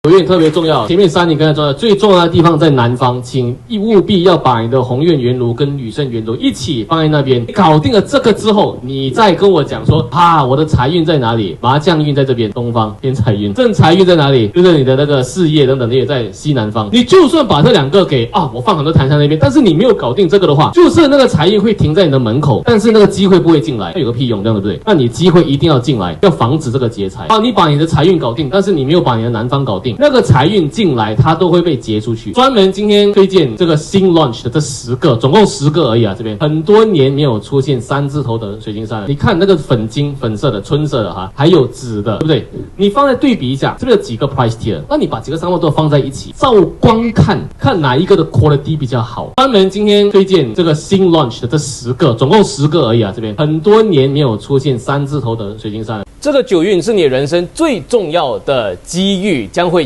九运特别重要，前面3年更加重要，最重要的地方在南方，请务必要把你的鸿运圆炉跟吕胜圆炉一起放在那边。搞定了这个之后，你再跟我讲说啊，我的财运在哪里？麻将运在这边，东方偏财运，正财运在哪里？就是你的那个事业等等，也在西南方。你就算把这2个给我放很多檀香那边，但是你没有搞定这个的话，就是那个财运会停在你的门口，但是那个机会不会进来，那有个屁用，这样对不对？那你机会一定要进来，要防止这个劫财。你把你的财运搞定，但是你没有把你的南方搞定。那个财运进来，它都会被截出去。专门今天推荐这个新 launch 的这10个，总共10个而已啊。这边很多年没有出现3字头的水晶山了。你看那个粉金、粉色的、春色的哈，还有紫的，对不对？你放在对比一下，这边有几个 price tier， 那你把几个商号都放在一起，照光看哪一个的 quality 比较好。专门今天推荐这个新 launch 的这10个，总共10个而已啊。这边很多年没有出现3字头的水晶山了。这个9运是你人生最重要的机遇，将会